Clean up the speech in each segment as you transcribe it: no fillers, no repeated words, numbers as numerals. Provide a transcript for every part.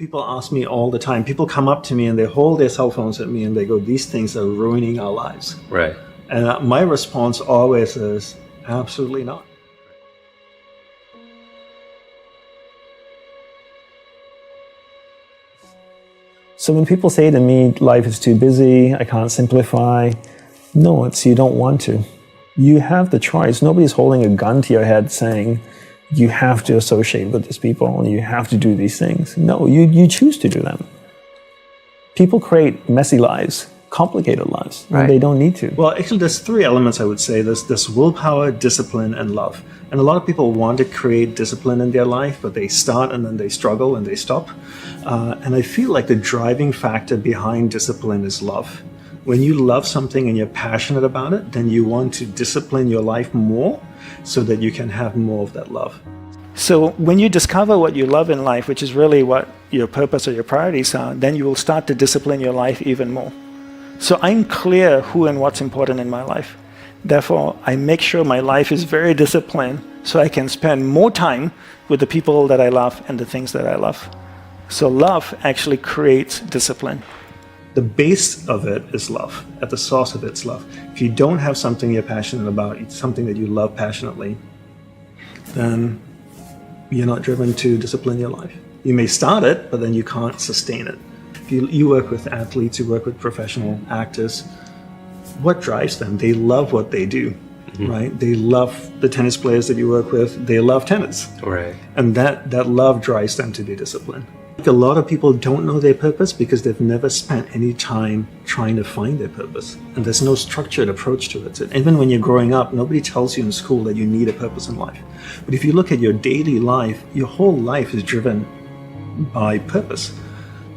People ask me all the time. People come up to me and they hold their cell phones at me and they go, these things are ruining our lives. Right. And my response always is, absolutely not. So when people say to me, life is too busy, I can't simplify, no, it's you don't want to. You have the choice. Nobody's holding a gun to your head saying, you have to associate with these people and you have to do these things. No, you choose to do them. People create messy lives, complicated lives, right. And they don't need to. Well, actually, there's three elements, I would say. There's willpower, discipline, and love. And a lot of people want to create discipline in their life, but they start and then they struggle and they stop. And I feel like the driving factor behind discipline is love. When you love something and you're passionate about it, then you want to discipline your life more so that you can have more of that love. So when you discover what you love in life, which is really what your purpose or your priorities are, then you will start to discipline your life even more. So I'm clear who and what's important in my life. Therefore, I make sure my life is very disciplined so I can spend more time with the people that I love and the things that I love. So love actually creates discipline. The base of it is love. At the source of it's love. If you don't have something you're passionate about, it's something that you love passionately, then you're not driven to discipline your life. You may start it, but then you can't sustain it. If you work with athletes, you work with professional actors, what drives them? They love what they do, right? They love the tennis players that you work with. They love tennis. Right. And that love drives them to be disciplined. A lot of people don't know their purpose because they've never spent any time trying to find their purpose. And there's no structured approach to it. So even when you're growing up, nobody tells you in school that you need a purpose in life. But if you look at your daily life, your whole life is driven by purpose.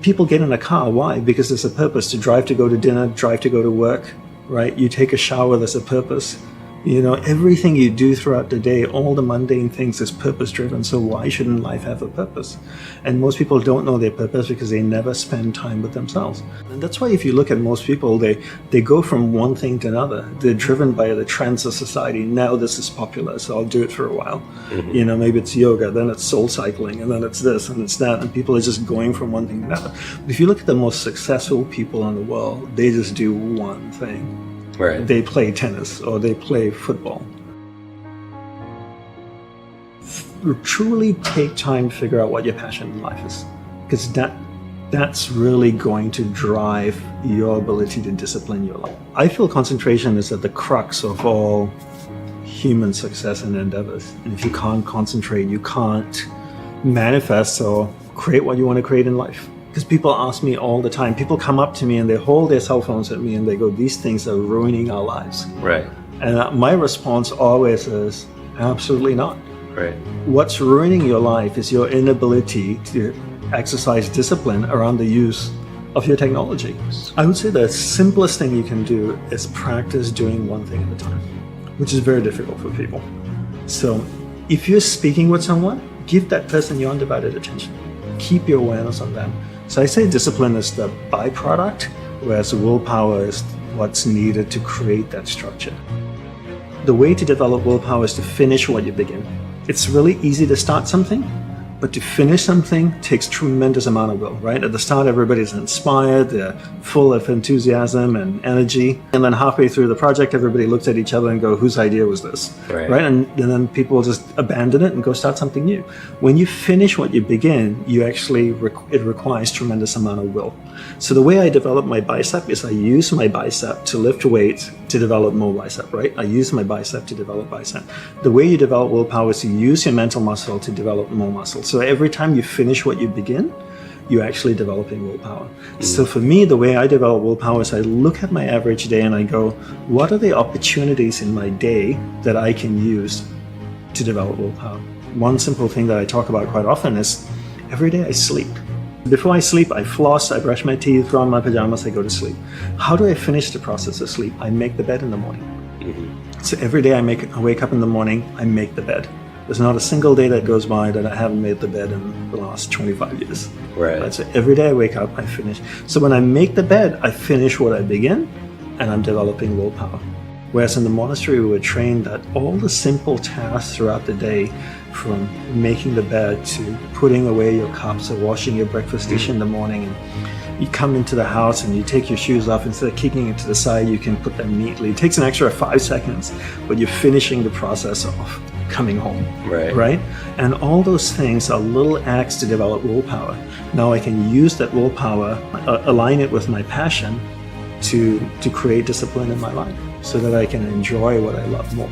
People get in a car, why? Because there's a purpose to drive to go to dinner, drive to go to work, right? You take a shower, there's a purpose. You know, everything you do throughout the day, all the mundane things is purpose-driven. So why shouldn't life have a purpose? And most people don't know their purpose because they never spend time with themselves. And that's why if you look at most people, they go from one thing to another. They're driven by the trends of society. Now this is popular, so I'll do it for a while. You know, maybe it's yoga, then it's soul cycling, and then it's this and it's that. And people are just going from one thing to another. But if you look at the most successful people in the world, they just do one thing. Right. They play tennis or they play football. Truly take time to figure out what your passion in life is, because that's really going to drive your ability to discipline your life. I feel concentration is at the crux of all human success and endeavors. And if you can't concentrate, you can't manifest or create what you want to create in life. Because people ask me all the time. People come up to me and they hold their cell phones at me and they go, these things are ruining our lives. Right. And my response always is, absolutely not. Right. What's ruining your life is your inability to exercise discipline around the use of your technology. I would say the simplest thing you can do is practice doing one thing at a time, which is very difficult for people. So if you're speaking with someone, give that person your undivided attention. Keep your awareness on them. So I say discipline is the byproduct, whereas willpower is what's needed to create that structure. The way to develop willpower is to finish what you begin. It's really easy to start something, but to finish something takes tremendous amount of will, right? At the start, everybody's inspired, they're full of enthusiasm and energy. And then halfway through the project, everybody looks at each other and go, whose idea was this? Right? And then people just abandon it and go start something new. When you finish what you begin, you actually, it requires tremendous amount of will. So the way I develop my bicep is I use my bicep to lift weights to develop more bicep, right? I use my bicep to develop bicep. The way you develop willpower is you use your mental muscle to develop more muscle. So every time you finish what you begin, you're actually developing willpower. So for me, the way I develop willpower is I look at my average day and I go, what are the opportunities in my day that I can use to develop willpower? One simple thing that I talk about quite often is every day I sleep. Before I sleep, I floss, I brush my teeth, throw on my pajamas, I go to sleep. How do I finish the process of sleep? I make the bed in the morning. So every day I wake up in the morning, I make the bed. There's not a single day that goes by that I haven't made the bed in the last 25 years. Right. So every day I wake up, I finish. So when I make the bed, I finish what I begin, and I'm developing willpower. Whereas in the monastery, we were trained that all the simple tasks throughout the day, from making the bed to putting away your cups or washing your breakfast dish in the morning, and you come into the house and you take your shoes off, instead of kicking it to the side, you can put them neatly. It takes an extra 5 seconds, but you're finishing the process of coming home, right? And all those things are little acts to develop willpower. Now I can use that willpower, align it with my passion to create discipline in my life so that I can enjoy what I love more.